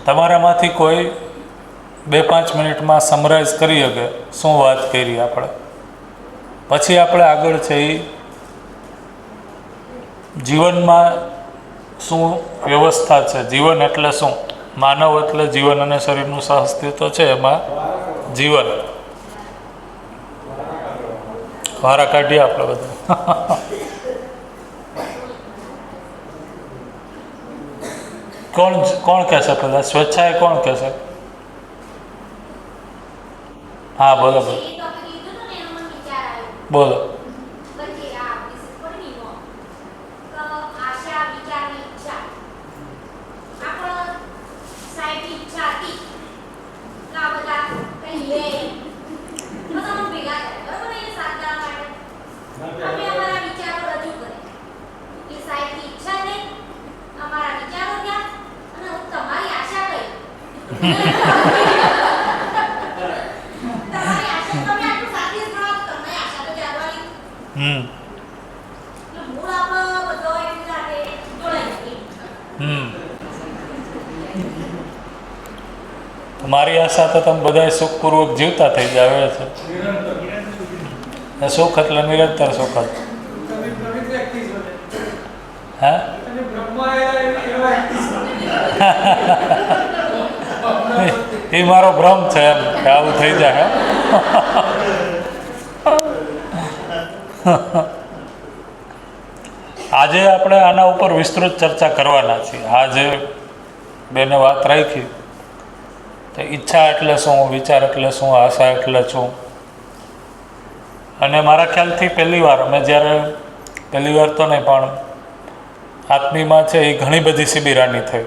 તમારામાંથી કોઈ 2-5 મિનિટમાં સમરાઇઝ કરી શકે શું વાત કરી આપણે, પછી આપણે આગળ છે એ જીવનમાં શું વ્યવસ્થા છે, જીવન એટલે શું, માનવ એટલે જીવન અને શરીરનું સહઅસ્તિત્વ છે, એમાં જીવન વારા કાઢીએ આપણે બધા. કોણ કહેશે પહેલાં? સ્વેચ્છાએ કોણ કહેશે? હા બોલો બોલો બોલો. મારી આશા તો તમે બધા સુખપૂર્વક જીવતા થઈ જાય છે. સુખ એટલે નિરંતર સુખ જ. હા એ મારો ભ્રમ છે એમ કે આવું થઈ જાય. આજે આપણે આના ઉપર વિસ્તૃત ચર્ચા કરવાના છીએ. આજે બેને વાત રાખી તો ઈચ્છા એટલે શું, વિચાર એટલે શું, આશા એટલે શું. અને મારા ખ્યાલથી પહેલી વાર તો નહીં પણ આત્મીમાં છે એ ઘણી બધી શિબિરાની થઈ.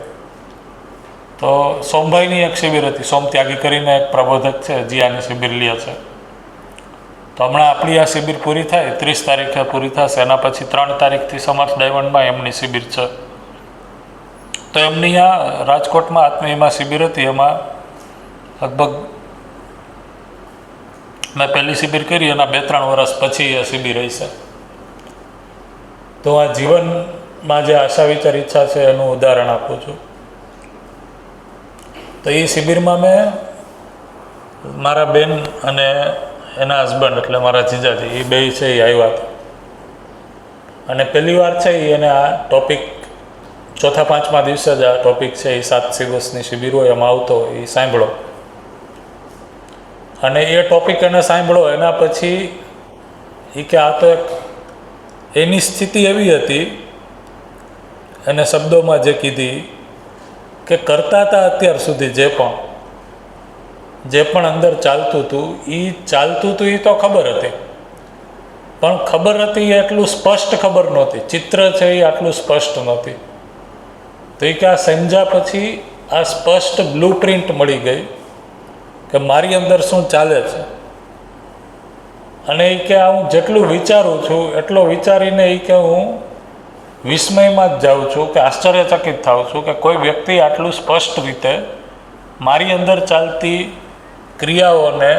તો સોમભાઈની એક શિબિર હતી, સોમ ત્યાગી કરીને એક પ્રબોધક છે, જીયાની શિબિર લે છે. તો હમણાં આપણી આ શિબિર પૂરી થાય, 30 તારીખે પૂરી થશે. એના પછી 3 તારીખથી સમર્થ ડાયમંડમાં એમની શિબિર છે. તો એમની આ રાજકોટમાં આત્મીયમાં શિબિર હતી. એમાં લગભગ મેં પહેલી શિબિર કરી એના 2-3 વર્ષ પછી એ શિબિર રહી છે. તો આ જીવનમાં જે આશા વિચાર ઈચ્છા છે એનું ઉદાહરણ આપું છું. તો એ શિબિરમાં મેં મારા બેન અને એના હસબન્ડ એટલે મારા જીજાજી એ બે છે એ આવ્યા હતા. અને પહેલી વાર છે એને આ ટૉપિક 4-5મા દિવસે જ આ ટૉપિક છે એ 7 દિવસની શિબિર હોય એમાં આવતો એ સાંભળો. અને એ ટૉપિક એને સાંભળો એના પછી એ કે આ તો એક એની સ્થિતિ એવી હતી, એને શબ્દોમાં જે કીધી કે કરતા હતા અત્યાર સુધી જે પણ અંદર ચાલતું હતું એ તો ખબર હતી, પણ ખબર હતી એ એટલું સ્પષ્ટ ખબર નહોતી. ચિત્ર છે એ આટલું સ્પષ્ટ નહોતી. તો એ કે આ સમજ્યા પછી આ સ્પષ્ટ બ્લુ પ્રિન્ટ મળી ગઈ કે મારી અંદર શું ચાલે છે. અને એ કે હું જેટલું વિચારું છું એટલો વિચારીને એ કે હું વિસ્મયમાં જ જાઉં છું કે આશ્ચર્યચકિત થાઉં છું કે કોઈ વ્યક્તિ આટલું સ્પષ્ટ રીતે મારી અંદર ચાલતી ક્રિયાઓને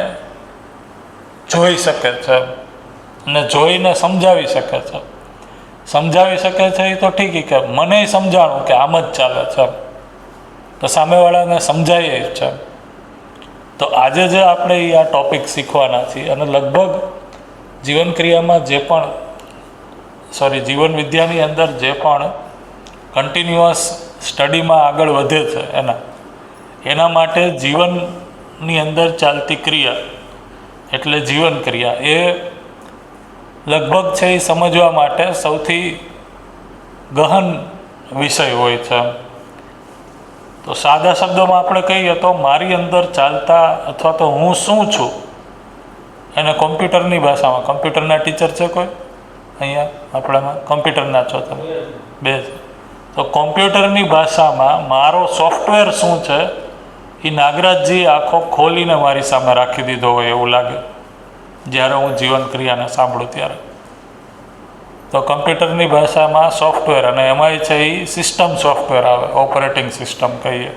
જોઈ શકે છે અને જોઈને સમજાવી શકે છે. સમજાવી શકે છે એ તો ઠીક, કે મને સમજાણું કે આમ જ ચાલે છે તો સામેવાળાને સમજાય છે. તો આજે જે આપણે આ ટૉપિક શીખવાના છીએ અને લગભગ જીવન ક્રિયામાં જીવન વિદ્યાની અંદર જે પણ કન્ટિન્યુઅસ સ્ટડીમાં આગળ વધે છે એના માટે જીવનની અંદર ચાલતી ક્રિયા એટલે જીવન ક્રિયા એ લગભગ છે એ સમજવા માટે સૌથી ગહન વિષય હોય છે. તો સાદા શબ્દોમાં આપણે કહીએ તો મારી અંદર ચાલતા અથવા તો હું શું છું એને કોમ્પ્યુટરની ભાષામાં, કોમ્પ્યુટરના ટીચર છે કોઈ અહીંયા આપણામાં? કોમ્પ્યુટરના છો તમે બે? તો કોમ્પ્યુટરની ભાષામાં મારો સોફ્ટવેર શું છે એ નાગરાજજી આખો ખોલીને મારી સામે રાખી દીધો હોય એવું લાગે જ્યારે હું જીવન ક્રિયાને સાંભળું ત્યારે. તો કમ્પ્યુટરની ભાષામાં સોફ્ટવેર, અને એમાંય છે એ સિસ્ટમ સોફ્ટવેર આવે, ઓપરેટિંગ સિસ્ટમ કહીએ.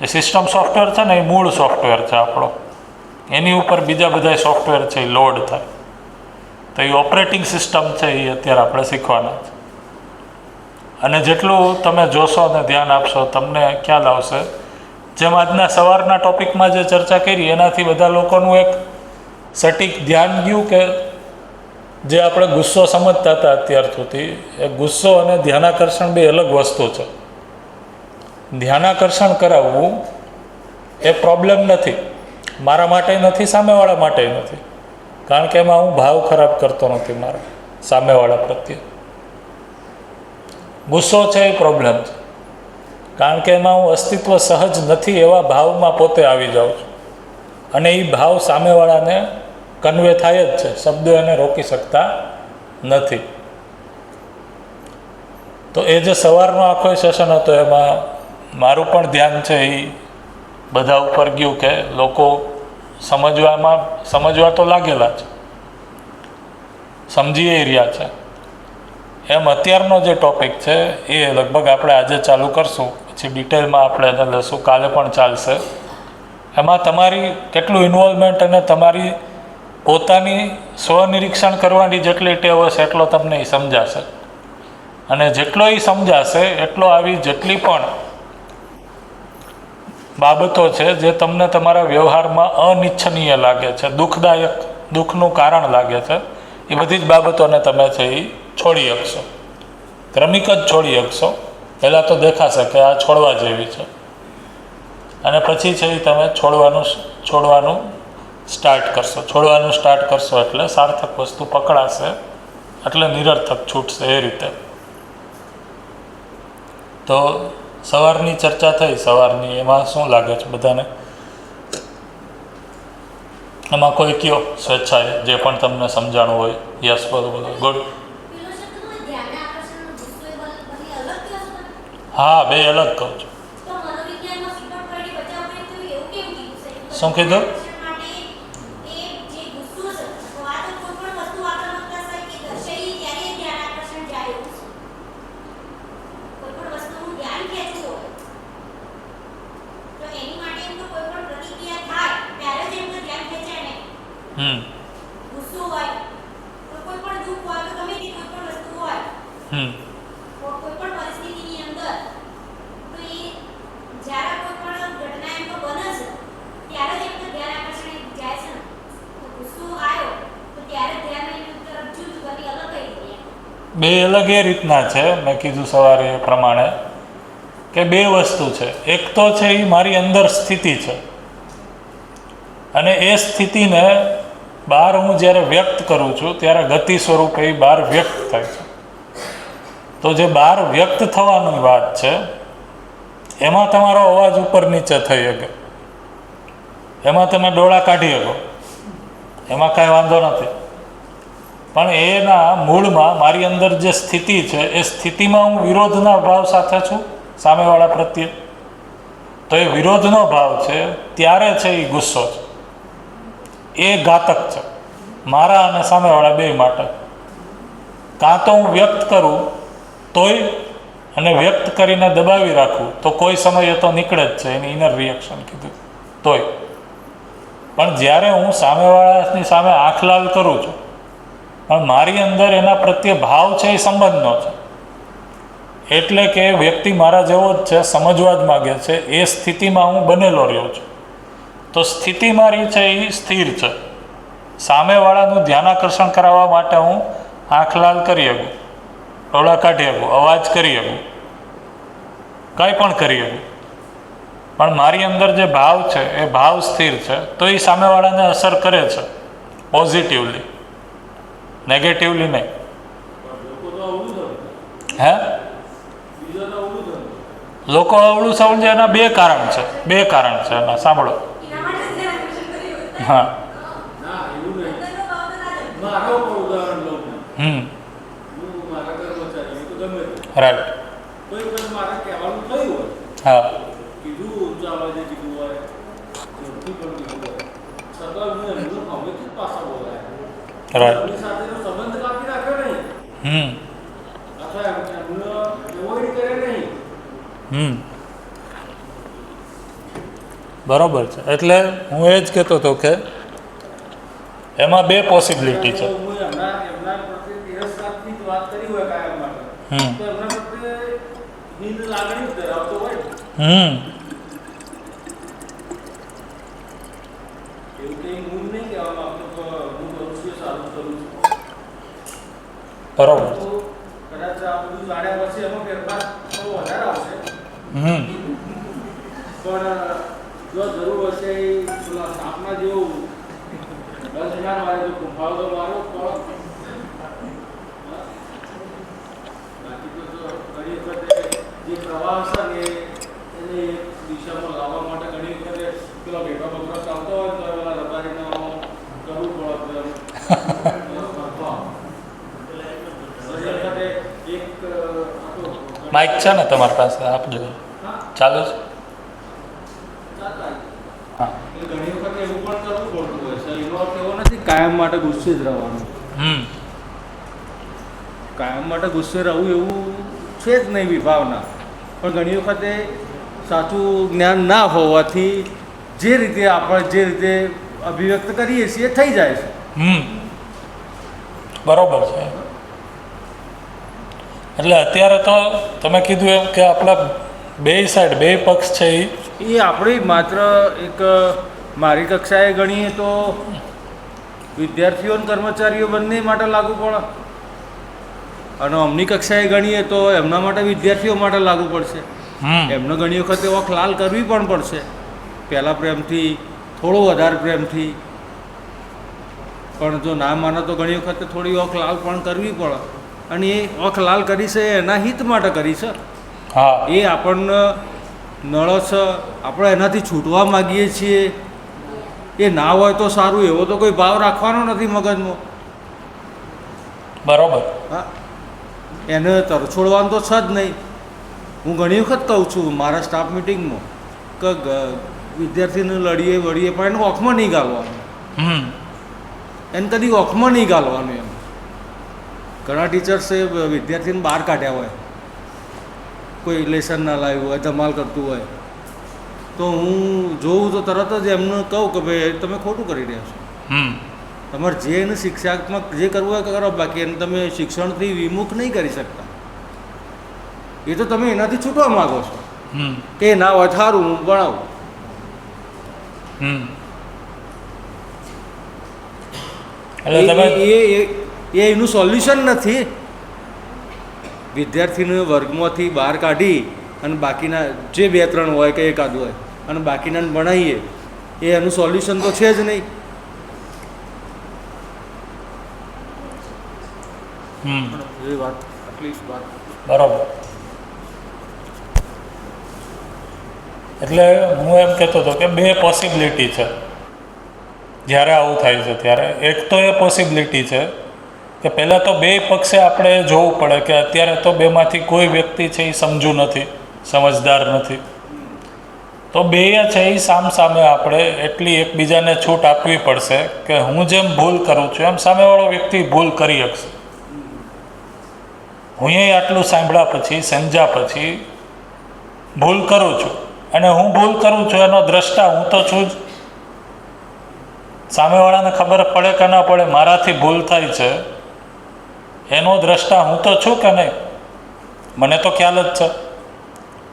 એ સિસ્ટમ સોફ્ટવેર છે ને એ મૂળ સોફ્ટવેર છે આપણો, એની ઉપર બીજા બધા સોફ્ટવેર છે એ લોડ થાય. તો એ ઓપરેટિંગ સિસ્ટમ છે એ અત્યારે આપણે શીખવાના છે. અને જેટલું તમે જોશો અને ધ્યાન આપશો તમને ખ્યાલ આવશે. જેમ આજના સવારના ટૉપિકમાં જે ચર્ચા કરી એનાથી બધા લોકોનું એક સટીક ધ્યાન ગયું કે જે આપણે ગુસ્સો સમજતા હતા અત્યાર સુધી, એ ગુસ્સો અને ધ્યાનાકર્ષણ બે અલગ વસ્તુ છે. ધ્યાનાકર્ષણ કરાવવું એ પ્રોબ્લેમ નથી, મારા માટે નથી, સામેવાળા માટે નથી, કારણ કે એમાં હું ભાવ ખરાબ કરતો નથી મારા સામેવાળા પ્રત્યે. ગુસ્સો છે એ પ્રોબ્લેમ છે, કારણ કે એમાં હું અસ્તિત્વ સહજ નથી એવા ભાવમાં પોતે આવી જાઉં છું, અને એ ભાવ સામેવાળાને કન્વે થાય જ છે, શબ્દો એને રોકી શકતા નથી. તો એ જે સવારનો આખો સેશન હતો એમાં મારું પણ ધ્યાન છે એ બધા ઉપર ગયું કે લોકો સમજવા તો લાગેલા છે, સમજી રહ્યા છે. એમ અત્યારનો જે ટૉપિક છે એ લગભગ આપણે આજે ચાલુ કરશું, પછી ડિટેલમાં આપણે એને લઈશું, કાલે પણ ચાલશે. એમાં તમારી કેટલું ઇન્વોલ્વમેન્ટ અને તમારી પોતાની સ્વનિરીક્ષણ કરવાની જેટલી ટેવ હશે એટલો તમને એ સમજાશે, અને જેટલો એ સમજાશે એટલો આવી જેટલી પણ બાબતો છે જે તમને તમારા વ્યવહારમાં અનિચ્છનીય લાગે છે, દુઃખદાયક, દુઃખનું કારણ લાગે છે, એ બધી જ બાબતોને તમે છે એ છોડી શકશો, ક્રમિક જ છોડી શકશો. પહેલાં તો દેખાશે કે આ છોડવા જેવી છે, અને પછી છે એ તમે છોડવાનું સ્ટાર્ટ કરશો. છોડવાનું સ્ટાર્ટ કરશો એટલે સાર્થક વસ્તુ પકડાશે, એટલે નિરર્થક છૂટશે. એ રીતે તો સવારની ચર્ચા થઈ, સવારની એમાં શું લાગે છે બધાને? એમાં કોઈ કયો સ્વેચ્છાએ જે પણ તમને સમજાણું હોય. યસ, બરોબર, ગુડ. હા, બે અલગ કહું છું. શું કીધું? બે અલગ એ રીતના છે, મેં કીધું સવારે એ પ્રમાણે કે બે વસ્તુ છે. એક તો છે એ મારી અંદર સ્થિતિ છે, અને એ સ્થિતિને બહાર હું જ્યારે વ્યક્ત કરું છું ત્યારે ગતિ સ્વરૂપે એ બહાર વ્યક્ત થાય છે. તો જે બહાર વ્યક્ત થવાની વાત છે એમાં તમારો અવાજ ઉપર નીચે થઈ શકે, એમાં તમે ડોળા કાઢી શકો, એમાં કાંઈ વાંધો નથી. પણ એના મૂળમાં મારી અંદર જે સ્થિતિ છે એ સ્થિતિમાં હું વિરોધના ભાવ સાથે છું સામેવાળા પ્રત્યે. તો એ વિરોધનો ભાવ છે ત્યારે છે એ ગુસ્સો છે, એ ઘાતક છે મારા અને સામેવાળા બે માટે. કાં તો હું વ્યક્ત કરું તોય, અને વ્યક્ત કરીને દબાવી રાખું તો કોઈ સમયે તો નીકળે જ છે, એની ઇનર રિએક્શન કીધું તોય. પણ જ્યારે હું સામેવાળાની સામે આંખ લાલ કરું છું પણ મારી અંદર એના પ્રત્યે ભાવ છે એ સંબંધનો છે, એટલે કે વ્યક્તિ મારા જેવો જ છે, સમજવા જ માગે છે, એ સ્થિતિમાં હું બનેલો રહ્યો છું. તો સ્થિતિ મારી છે એ સ્થિર છે. સામેવાળાનું ધ્યાનાકર્ષણ કરાવવા માટે હું આંખ લાલ કરી શકું, ડોળા કાઢી શકું, અવાજ કરી શકું, કંઈ પણ કરી શકું, પણ મારી અંદર જે ભાવ છે એ ભાવ સ્થિર છે. તો એ સામેવાળાને અસર કરે છે પોઝિટિવલી, નેગેટિવલી નહીં. હે, લોકો અવળું સમજે એના બે કારણ છે, એના સાંભળો. હા, રાઈટ. હા, રાઈટ. બરોબર છે. એટલે હું એ જ કહેતો હતો કે એમાં બે પોસિબિલિટી છે. હમ બરોબર હમ જો જરૂર હશે સ્થાપના જેવું 10,000 વાળે તો ગુંફાઓ તો મારો બાકી તો ઘણી વખતે જે પ્રવાહ છે ને એને એક દિશામાં લાવવા માટે ઘણી વખતે પેલો ભેગા બકરો ચાલતો હોય તો પેલા રબારીને કરવું પડે એક માઇક છે ને તમારી પાસે આપજો ચાલુ છે હા ઘણી વખત એવું પણ કરવું પડતું હોય છે એનો અર્થ એવો નથી કાયમ માટે ગુસ્સે જ રહેવાનું કાયમ માટે ગુસ્સે રહેવું એવું છે જ નહીં વિભાવના પણ ઘણી વખતે સાચું જ્ઞાન ના હોવાથી જે રીતે આપણે જે રીતે અભિવ્યક્ત કરીએ છીએ થઈ જાય છે બરોબર છે એટલે અત્યારે તો તમે કીધું એમ કે આપણા બે સાઈડ બે પક્ષ છે એ આપણી માત્ર એક મારી કક્ષાએ ગણીએ તો વિદ્યાર્થીઓ અને કર્મચારીઓ બંને માટે લાગુ પડે અને અમની કક્ષાએ ગણીએ તો એમના માટે વિદ્યાર્થીઓ માટે લાગુ પડશે એમને ઘણી વખતે ઓખ લાલ કરવી પણ પડશે પહેલાં પ્રેમથી થોડો વધારે પ્રેમથી પણ જો ના માનો તો ઘણી વખતે થોડી ઓખ લાલ પણ કરવી પડે અને એ ઓખ લાલ કરી છે એના હિત માટે કરી છે એ આપણને નળો છે આપણે એનાથી છૂટવા માગીએ છીએ એ ના હોય તો સારું એવો તો કોઈ ભાવ રાખવાનો નથી મગજમાં બરોબર હા એને તરછોડવાનું તો છે જ નહીં હું ઘણી વખત કહું છું મારા સ્ટાફ મિટિંગમાં કે વિદ્યાર્થીને લડીએ વળીએ પણ એને ઓખમાં નહીં ગાલવાનું એને કદી ઓખમાં નહીં ગાલવાનું એમ ઘણા ટીચર્સે વિદ્યાર્થીને બહાર કાઢ્યા હોય કોઈ લેસન ના લાવ્યું હોય ધમાલ કરતું હોય તો હું જોઉં તો તરત જ એમને કહું કે ભાઈ તમે ખોટું કરી રહ્યા છો તમારે જે એને શિક્ષાત્મક જે કરવું હોય કરો બાકી એને તમે શિક્ષણથી વિમુખ નહીં કરી શકતા એ તો તમે એનાથી છૂટવા માગો છો કે ના હોય સારું હું ભણાવું એ એનું સોલ્યુશન નથી વિદ્યાર્થીને વર્ગમાંથી બહાર કાઢી અને બાકીના જે 2-3 હોય કે એકાદ હોય અને બાકીનાને ભણાવીએ એ એનું સોલ્યુશન તો છે જ નહીં એ વાત આટલી વાત બરાબર એટલે હું એમ કહેતો હતો કે 2 પોસિબિલિટી છે જ્યારે આવું થાય છે ત્યારે એક તો એ પોસિબિલિટી છે કે પહેલાં તો 2 પક્ષે આપણે જોવું પડે કે અત્યારે તો બેમાંથી કોઈ વ્યક્તિ છે એ સમજુ નથી સમજદાર નથી તો બેય છે એ સામે આપણે એટલી એકબીજાને છૂટ આપવી પડશે કે હું જેમ ભૂલ કરું છું એમ સામેવાળો વ્યક્તિ ભૂલ કરી શકશે હું આટલું સાંભળ્યા પછી સમજ્યા પછી ભૂલ કરું છું અને હું ભૂલ કરું છું એનો દ્રષ્ટા હું તો છું જ સામેવાળાને ખબર પડે કે ના પડે મારાથી ભૂલ થાય છે એનો દ્રષ્ટા હું તો છું કે નહીં મને તો ખ્યાલ જ છે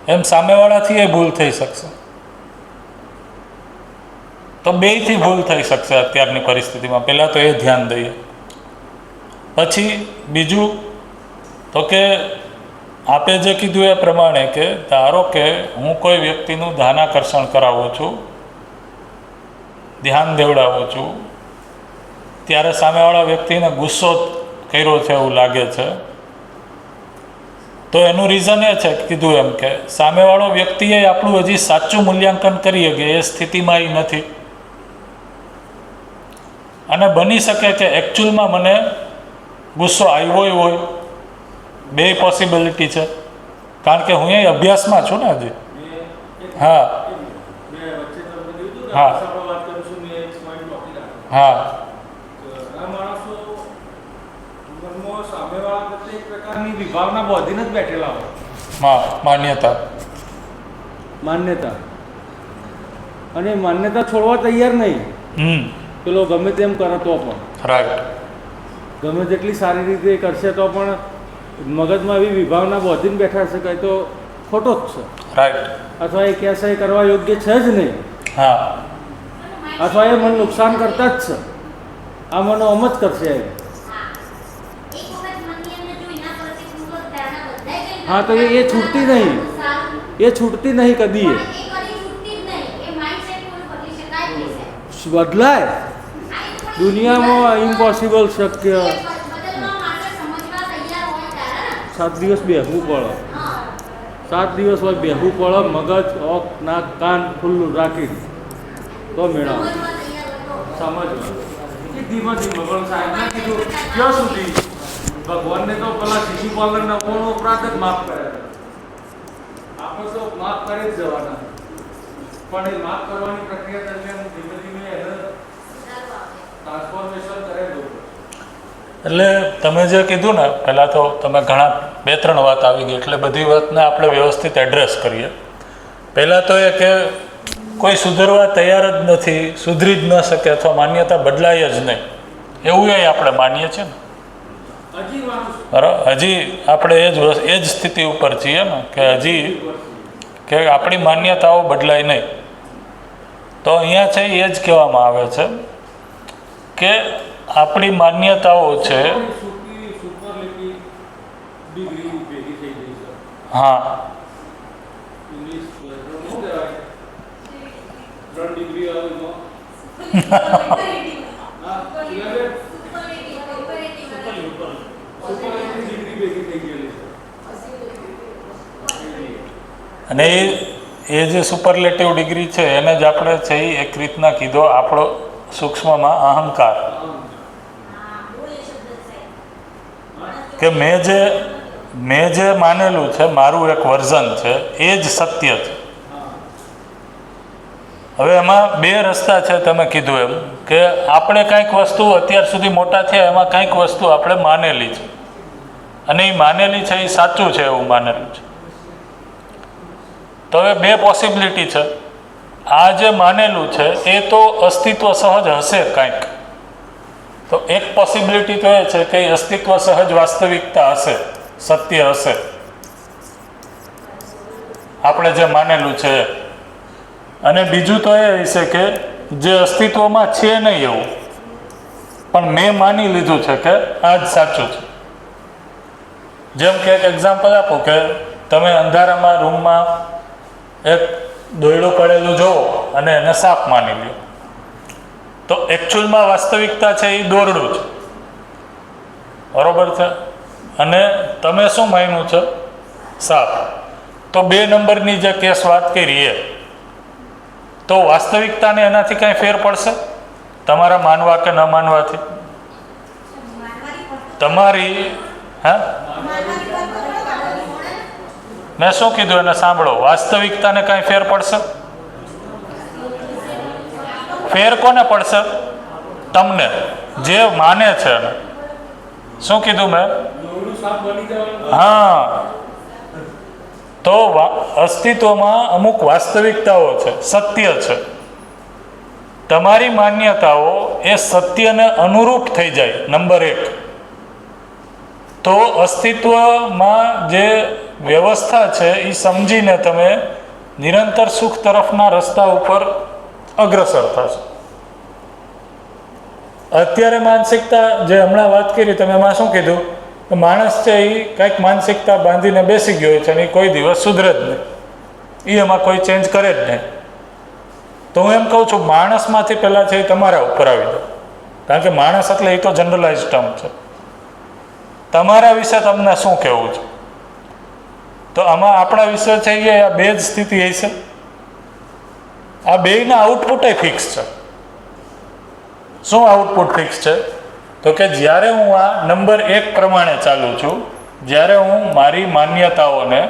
એમ સામેવાળાથી એ ભૂલ થઈ શકશે તો બેયથી ભૂલ થઈ શકશે અત્યારની પરિસ્થિતિમાં પહેલાં તો એ ધ્યાન દઈએ પછી બીજું તો કે આપે જે કીધું એ પ્રમાણે કે ધારો કે હું કોઈ વ્યક્તિનું ધ્યાનાકર્ષણ કરાવું છું ધ્યાન દેવડાવું છું ત્યારે સામેવાળા વ્યક્તિને ગુસ્સો કર્યો છે એવું લાગે છે તો એનું રીઝન એ છે કીધું એમ કે સામેવાળો વ્યક્તિએ આપણું હજી સાચું મૂલ્યાંકન કરીએ કે એ સ્થિતિમાં એ નથી અને બની શકે કે એકચ્યુઅલમાં મને ગુસ્સો આવ્યો હોય 2 પોસિબિલિટી છે કારણ કે હું એ અભ્યાસમાં છું ને હજી હા હા હા વિભાવના બોધીને જ બેઠેલા હોય હા માન્યતા અને માન્યતા છોડવા તૈયાર નહીં પેલો ગમે તેમ કરે તો પણ રાઈટ ગમે તેટલી સારી રીતે કરશે તો પણ મગજમાં એવી વિભાવના બોધીને બેઠા છે કે તો ખોટો જ છે, રાઈટ. અથવા એ કહેશે એ કરવા યોગ્ય છે જ નહીં, હા, અથવા એ મને નુકસાન કરતા જ છે, આ મને આમ જ કરશે. હા, તો એ છૂટતી નહીં, એ છૂટતી નહીં કદી. એ બદલાય દુનિયામાં ઇમ્પોસિબલ શક્ય. 7 દિવસ બેસવું પડે, 7 દિવસ હોય બેસવું પડે, મગજ ઓક નાક કાન ખુલ્લું રાખી તો મેળવ સમજ. ધીમે ધીમે પણ સાહેબને કીધું ક્યાં સુધી ભગવાનને તો પેલા શિશુપાલનના કોણ અપરાધ જ માફ કરે, આપણે તો માફ કરી જ જવાના, પણ એ માફ કરવાની પ્રક્રિયા દરમિયાન ધીમે ધીમે એને ટ્રાન્સફોર્મેશન કરેલું. એટલે તમે જે કીધું ને પહેલાં તો તમે ઘણા 2-3 વાત આવી ગઈ, એટલે બધી વાતને આપણે વ્યવસ્થિત એડ્રેસ કરીએ. પહેલાં તો એ કે કોઈ સુધરવા તૈયાર જ નથી, સુધરી જ ન શકે અથવા માન્યતા બદલાય જ નહીં, એવું આપણે માનીએ છીએ ને. બરાબર, હજી આપણે એ જ સ્થિતિ ઉપર છીએ ને કે હજી કે આપણી માન્યતાઓ બદલાય નહીં. તો અહીંયા છે એ જ કહેવામાં આવે છે કે આપણી માન્યતાઓ છે. હા, અને એ જે સુપરલેટિવ ડિગ્રી છે એને જ આપણે છે એ એક રીતના કીધો આપણો સૂક્ષ્મમાં અહંકાર, કે મેં જે માનેલું છે, મારું એક વર્ઝન છે, એ જ સત્ય છે. હવે એમાં 2 રસ્તા છે, તમે કીધું એમ કે આપણે કંઈક વસ્તુ અત્યાર સુધી મોટા થયા એમાં કંઈક વસ્તુ આપણે માનેલી છે, અને એ માનેલી છે એ સાચું છે એવું માનેલું છે. તો હવે 2 પોસિબિલિટી છે. આ જે માનેલું છે એ તો અસ્તિત્વ સહજ હશે કાંઈક, તો એક પોસિબિલિટી તો એ છે કે એ અસ્તિત્વ સહજ વાસ્તવિકતા હશે, સત્ય હશે, આપણે જે માનેલું છે. અને બીજું તો એ હશે કે જે અસ્તિત્વમાં છે નહીં એવું, પણ મેં માની લીધું છે કે આ જ સાચું છે. જેમ કે એક એક્ઝામ્પલ આપું કે તમે અંધારામાં રૂમમાં એક દોયડું પડેલું જોવો અને એને સાપ માની લ્યો, તો એકચ્યુઅલમાં વાસ્તવિકતા છે એ દોરડું છે, બરોબર છે, અને તમે શું માન્યું છે? સાપ. તો 2 નંબરની જે કેસ વાત કરી એ, તો વાસ્તવિકતાને એનાથી કંઈ ફેર પડશે તમારા માનવા કે ન માનવાથી? તમારી મેં શું કીધું એને સાંભળો, વાસ્તવિકતાને કાંઈ ફેર પડશે? ફેર કોને પડશે? તમને, જે માને છે એને. શું કીધું મેં? હા, તો અસ્તિત્વમાં અમુક વાસ્તવિકતાઓ છે, સત્ય છે. તમારી માન્યતાઓ એ સત્યને અનુરૂપ થઈ જાય, નંબર 1. તો અસ્તિત્વમાં જે વ્યવસ્થા છે એ સમજીને તમે નિરંતર સુખ તરફના રસ્તા ઉપર અગ્રસર થશો. અત્યારે માનસિકતા જે હમણાં વાત કરી તમે, એમાં શું કીધું? માણસ છે એ કંઈક માનસિકતા બાંધીને બેસી ગયો છે અને એ કોઈ દિવસ સુધરે જ નહીં, એ એમાં કોઈ ચેન્જ કરે જ નહીં. તો હું એમ કહું છું, માણસમાંથી પહેલાં છે એ તમારા ઉપર આવી દો, કારણ કે માણસ એટલે એ તો જનરલાઇઝ ટર્મ છે. તમારા વિશે તમને શું કહેવું છે? તો આમાં આપણા વિશે છે એ આ 2 જ સ્થિતિ હશે. આ 2ના આઉટપુટ ફિક્સ છે. શું આઉટપુટ ફિક્સ છે? તો કે જ્યારે હું આ નંબર 1 પ્રમાણે ચાલું છું, જ્યારે હું મારી માન્યતાઓને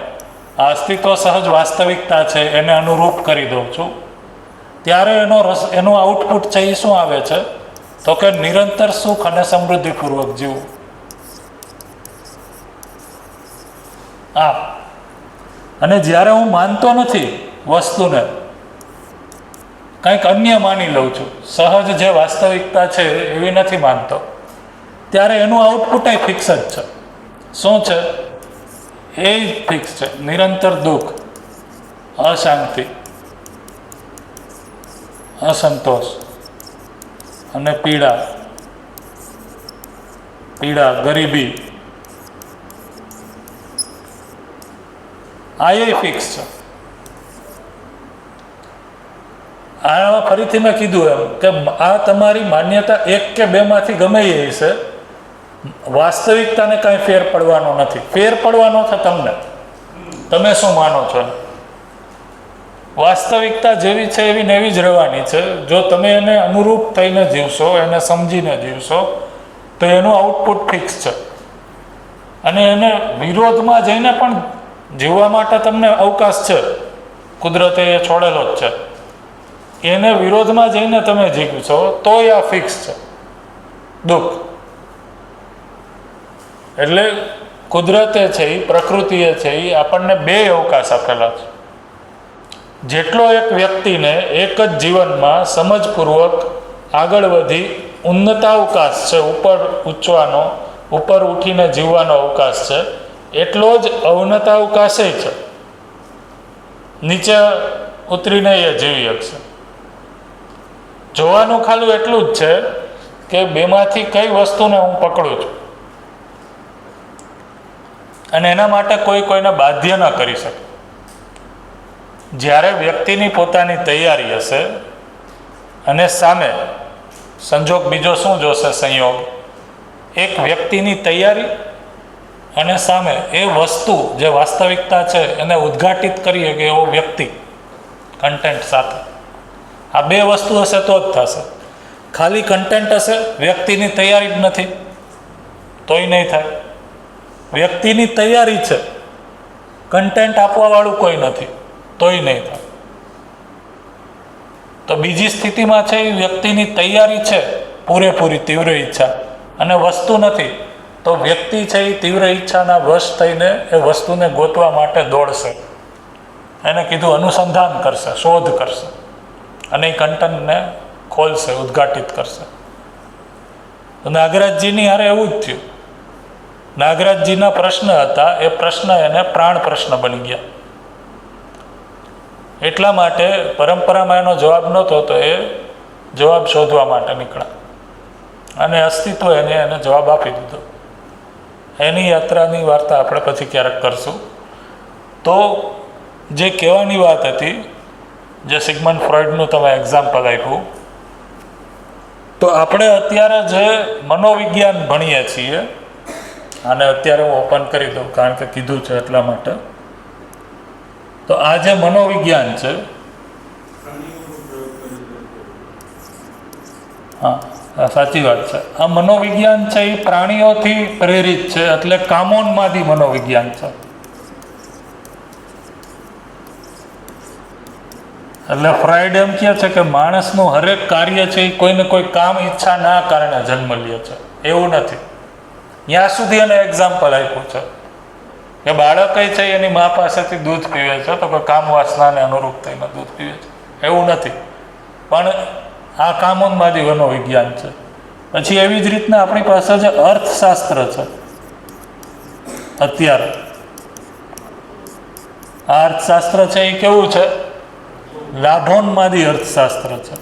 આ અસ્તિત્વ સહજ વાસ્તવિકતા છે એને અનુરૂપ કરી દઉં છું, ત્યારે એનું આઉટપુટ છે એ શું આવે છે? તો કે નિરંતર સુખ અને સમૃદ્ધિપૂર્વક જીવવું. અને જ્યારે હું માનતો નથી વસ્તુને, કંઈક અન્ય માની લઉં છું, સહજ જે વાસ્તવિકતા છે એવી નથી માનતો, ત્યારે એનું આઉટપુટ ફિક્સ જ છે. શું છે? એ ફિક્સ છે. નિરંતર દુઃખ, અશાંતિ, અસંતોષ અને પીડા, ગરીબી, આ એ ફિક્સ છે. આમાં ફરીથી મેં કીધું એમ કે આ તમારી માન્યતા એક કે બેમાંથી ગમે એ છે, વાસ્તવિકતાને કાંઈ ફેર પડવાનો નથી. ફેર પડવાનો છે તમને, તમે શું માનો છો. વાસ્તવિકતા જેવી છે એવી ને એવી જ રહેવાની છે. જો તમે એને અનુરૂપ થઈને જીવશો, એને સમજીને જીવશો, તો એનું આઉટપુટ ફિક્સ છે. અને એને વિરોધમાં જઈને પણ જીવવા માટે તમને અવકાશ છે, કુદરતે એ છોડેલો જ છે. એને વિરોધમાં જઈને તમે જીવશો તોય આ ફિક્સ છે, દુઃખ. એટલે કુદરતે છે એ, પ્રકૃતિએ છે એ આપણને બે અવકાશ આપેલા છે. જેટલો એક વ્યક્તિને એક જ જીવનમાં સમજપૂર્વક આગળ વધી ઉન્નતાવકાશ છે, ઉપર ઉઠવાનો, ઉપર ઉઠીને જીવવાનો અવકાશ છે, એટલો જ અવનતાવકાશે છે, નીચે ઉતરીને એ જીવી શકશે. જોવાનું ખાલી એટલું જ છે કે બેમાંથી કઈ વસ્તુને હું પકડું છું, અને એના માટે કોઈને બાધ્ય ન કરી શકે. જ્યારે વ્યક્તિની પોતાની તૈયારી હશે અને સામે સંજોગ બીજો શું જોશે, સંયોગ, એક વ્યક્તિની તૈયારી અને સામે એ વસ્તુ જે વાસ્તવિકતા છે એને ઉદ્ઘાટિત કરીએ કે એવો વ્યક્તિ કન્ટેન્ટ સાથે, આ બે વસ્તુ હશે તો જ થશે. ખાલી કન્ટેન્ટ હશે, વ્યક્તિની તૈયારી જ નથી, તોય નહીં થાય. વ્યક્તિની તૈયારી છે, કન્ટેન્ટ આપવાવાળું કોઈ નથી, તોય નહીં થાય. તો બીજી સ્થિતિમાં છે એ વ્યક્તિની તૈયારી છે, પૂરેપૂરી તીવ્ર ઈચ્છા, અને વસ્તુ નથી, તો વ્યક્તિ છે એ તીવ્ર ઈચ્છાના વશ થઈને એ વસ્તુને ગોતવા માટે દોડશે. એને કીધું અનુસંધાન કરશે, શોધ કરશે, અને એ કન્ટેન્ટને ખોલશે, ઉદ્ઘાટિત કરશે. તો નાગરાજજીની હારે એવું જ થયું. નાગરાજજીના પ્રશ્ન હતા, એ પ્રશ્ન એને પ્રાણ પ્રશ્ન બની ગયા. એટલા માટે પરંપરામાં એનો જવાબ નહોતો, તો એ જવાબ શોધવા માટે નીકળ્યા, અને અસ્તિત્વ એને જવાબ આપી દીધો. એની યાત્રાની વાર્તા આપણે પછી ક્યારેક કરશું. તો જે કહેવાની વાત હતી, જે સિગમન્ડ ફ્રોઈડનું તમે એક્ઝામ્પલ આપ્યું, તો આપણે અત્યારે જે મનોવિજ્ઞાન ભણીએ છીએ, અને અત્યારે હું ઓપન કરી દઉં કારણ કે કીધું છે એટલા માટે. તો આ જે મનોવિજ્ઞાન છે, હા સાચી વાત છે, આ મનોવિજ્ઞાન છે એ પ્રાણીઓથી પ્રેરિત છે, એટલે કામોનમાંથી મનોવિજ્ઞાન છે. એટલે ફ્રોઈડ એમ કહે છે કે માણસનું હરેક કાર્ય છે એ કોઈને કોઈ કામ ઈચ્છાના કારણે જન્મ લે છે, એવું નથી. ત્યાં સુધી એને એક્ઝામ્પલ આપ્યું છે કે બાળક છે એની મા પાસેથી દૂધ પીવે છે, તો કોઈ કામ વાસનાને અનુરૂપ થઈને દૂધ પીવે છે, એવું નથી. પણ આ કામોનમાંથી મનોવિજ્ઞાન છે. પછી એવી જ રીતના આપણી પાસે જે અર્થશાસ્ત્ર છે અત્યારે, આ અર્થશાસ્ત્ર છે એ કેવું છે, લાભોન્માદી અર્થશાસ્ત્ર છે.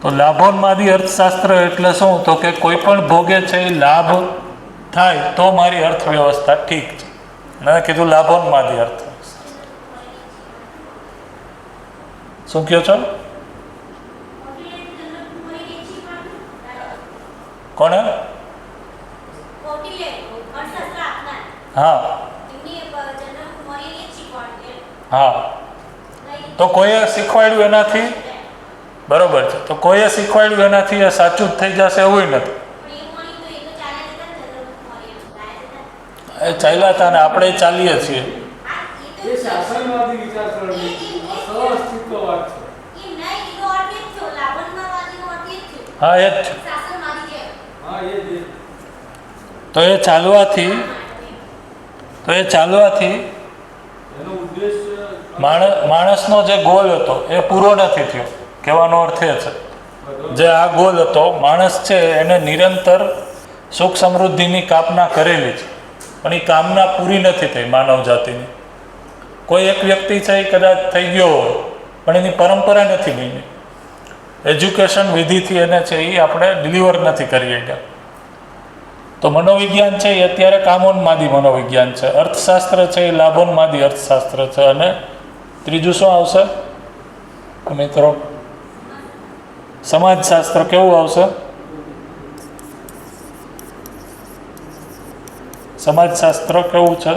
તો લાભોન્માદી અર્થશાસ્ત્ર એટલે શું, તો કે કોઈ પણ ભોગે છે એ લાભ થાય તો મારી અર્થવ્યવસ્થા ઠીક છે. મેં કીધું લાભોન્માદી અર્થવ્યવસ્થા. શું કહો છો? કોને? હા હા, તો કોઈએ શીખવાડ્યું એનાથી બરોબર છે, તો કોઈએ શીખવાડ્યું એનાથી એ સાચું જ થઈ જશે એવું નથી. એ ચાલ્યા હતા ને આપણે ચાલીએ છીએ. હા એ જ છે. તો એ ચાલવાથી માણસનો જે ગોલ હતો એ પૂરો નથી થયો. કહેવાનો અર્થ એ છે, જે આ ગોલ હતો, માણસ છે એને નિરંતર સુખ સમૃદ્ધિની કામના કરેલી છે, પણ એ કામના પૂરી નથી થઈ માનવ જાતિની. કોઈ એક વ્યક્તિ છે એ કદાચ થઈ ગયો હોય, પણ એની પરંપરા નથી બની. એજ્યુકેશન વિધિથી એને છે એ આપણે ડિલિવર નથી કરી શક્યા. તો મનોવિજ્ઞાન છે એ અત્યારે કામોન્માદી મનોવિજ્ઞાન છે, અર્થશાસ્ત્ર છે એ લાભોન્માદી અર્થશાસ્ત્ર છે, અને ત્રીજું શું આવશે મિત્રો? સમાજશાસ્ત્ર. કેવું આવશે? સમાજશાસ્ત્ર કેવું છે?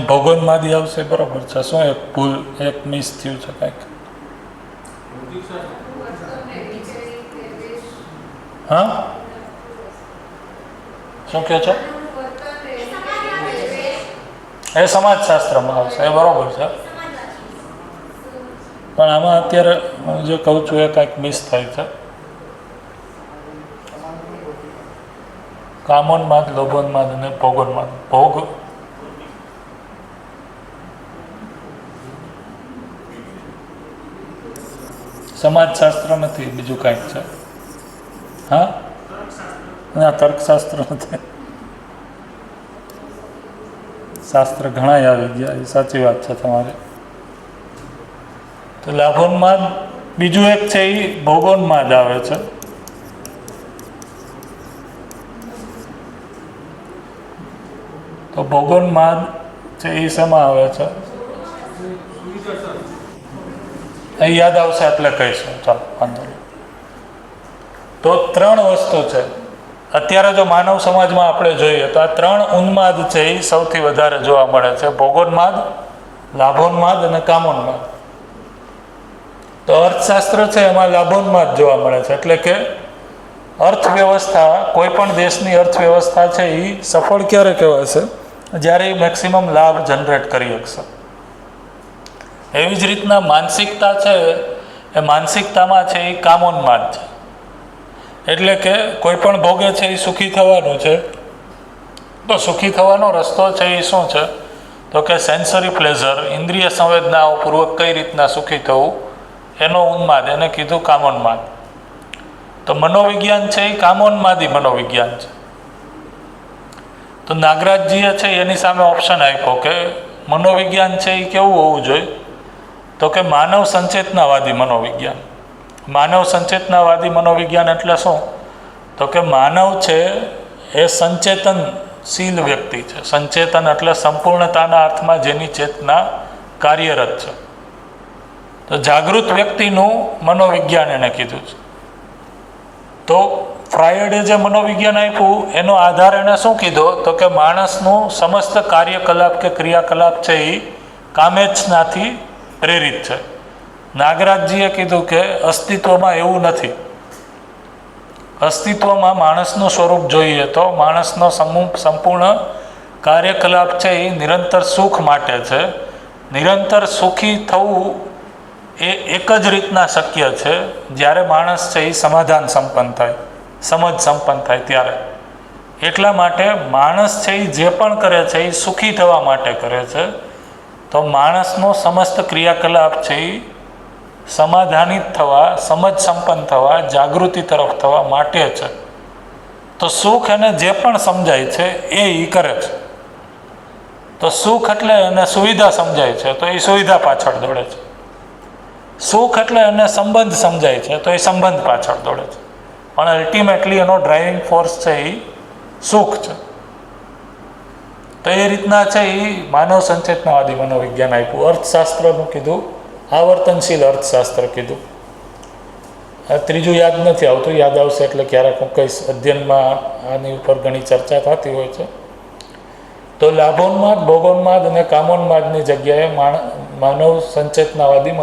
ભૌગોળમાંથી આવશે, બરોબર છે. શું એક ભૂલ, એક મિસ થયું છે કંઈક? હા, શું કહો છો? એ સમાજશાસ્ત્રમાં આવશે, એ બરોબર છે. પણ આમાં અત્યારે હું જે કહું છું એ કંઈક મિસ થાય છે. કામોન્માદ, લોભોન્માદ અને ભોગોન્માદ. ભોગ સમાજશાસ્ત્ર નથી, બીજું કંઈક છે. હા, ના, તર્કશાસ્ત્ર નથી. શાસ્ત્ર ઘણા આવી ગયા, એ સાચી વાત છે તમારી. તો લાભોન્માદ. બીજું એક છે એ ભોગોન્માદ આવે છે. તો ભોગોન્માદ છે એ શેમાં આવે છે? અહીં યાદ આવશે એટલે કહીશું. ચાલો, વાંધો નહીં. તો 3 વસ્તુ છે અત્યારે જો માનવ સમાજમાં આપણે જોઈએ તો આ 3 ઉન્માદ છે એ સૌથી વધારે જોવા મળે છે: ભોગોન્માદ, લાભોન્માદ અને કામોન્માદ. તો અર્થશાસ્ત્ર છે એમાં લાભોન્માદ જોવા મળે છે. એટલે કે અર્થવ્યવસ્થા, કોઈ પણ દેશની અર્થવ્યવસ્થા છે એ સફળ ક્યારે કહેવાશે? જ્યારે એ મેક્સિમમ લાભ જનરેટ કરી શકશે. એવી જ રીતના માનસિકતા છે, એ માનસિકતામાં છે એ કામોન્માદ છે. એટલે કે કોઈ પણ ભોગે છે એ સુખી થવાનું છે, તો સુખી થવાનો રસ્તો છે એ શું છે? તો કે સેન્સરી પ્લેઝર, ઇન્દ્રિય સંવેદનાઓ પૂર્વક કઈ રીતના સુખી થવું, એનો ઉન્માદ, એને કીધું કામોન્માદ. તો મનોવિજ્ઞાન છે એ કામોન્માદી મનોવિજ્ઞાન છે. તો નાગરાજજીએ છે એની સામે ઓપ્શન આપ્યો કે મનોવિજ્ઞાન છે એ કેવું હોવું જોઈએ? તો કે માનવ સંચેતનાવાદી મનોવિજ્ઞાન. માનવ સંચેતનાવાદી મનોવિજ્ઞાન એટલે શું? તો કે માનવ છે એ સંચેતનશીલ વ્યક્તિ છે. સંચેતન એટલે સંપૂર્ણતાના અર્થમાં જેની ચેતના કાર્યરત છે. તો જાગૃત વ્યક્તિનું મનોવિજ્ઞાન એને કીધું છે. તો ફ્રાયડે જે મનોવિજ્ઞાન આપ્યું એનો આધાર એને શું કીધો? તો કે માણસનું સમસ્ત કાર્યકલાપ કે ક્રિયાકલાપ છે એ કામેચ્છનાથી પ્રેરિત છે. નાગરાજજીએ કીધું કે અસ્તિત્વમાં એવું નથી. અસ્તિત્વમાં માણસનું સ્વરૂપ જોઈએ તો માણસનો સંપૂર્ણ કાર્યકલાપ છે એ નિરંતર સુખ માટે છે. નિરંતર સુખી થવું એ એક જ રીતના શક્ય છે જ્યારે માણસ છે એ સમાધાન સંપન્ન થાય, સમજ સંપન્ન થાય ત્યારે. એટલા માટે માણસ છે એ જે પણ કરે છે એ સુખી થવા માટે કરે છે. તો માણસનો સમસ્ત ક્રિયાકલાપ છે એ સમાધાનિત થવા, સમજ સંપન્ન થવા, જાગૃતિ તરફ થવા માટે છે. તો સુખ એને જે પણ સમજાય છે એ કરે છે. તો સુખ એટલે એને સુવિધા સમજાય છે તો એ સુવિધા પાછળ દોડે છે. સુખ એટલે એને સંબંધ સમજાય છે તો એ સંબંધ પાછળ દોડે છે. પણ અલ્ટિમેટલી એનો ડ્રાઇવિંગ ફોર્સ છે એ સુખ છે. તો એ રીતના છે એ માનવ સંચેતનાવાદી મનોવિજ્ઞાન આપ્યું. અર્થશાસ્ત્રનું કીધું આવર્તનશીલ અર્થશાસ્ત્ર કીધું. ત્રીજું યાદ નથી આવતું, યાદ આવશે એટલે ક્યારેક હું કહીશ. અધ્યયનમાં આની ઉપર ઘણી ચર્ચા થતી હોય છે. તો લાભોન્માદ, ભોગોન્માદ અને કામોન્માદની જગ્યાએ માનવ સંચેતનાવાદી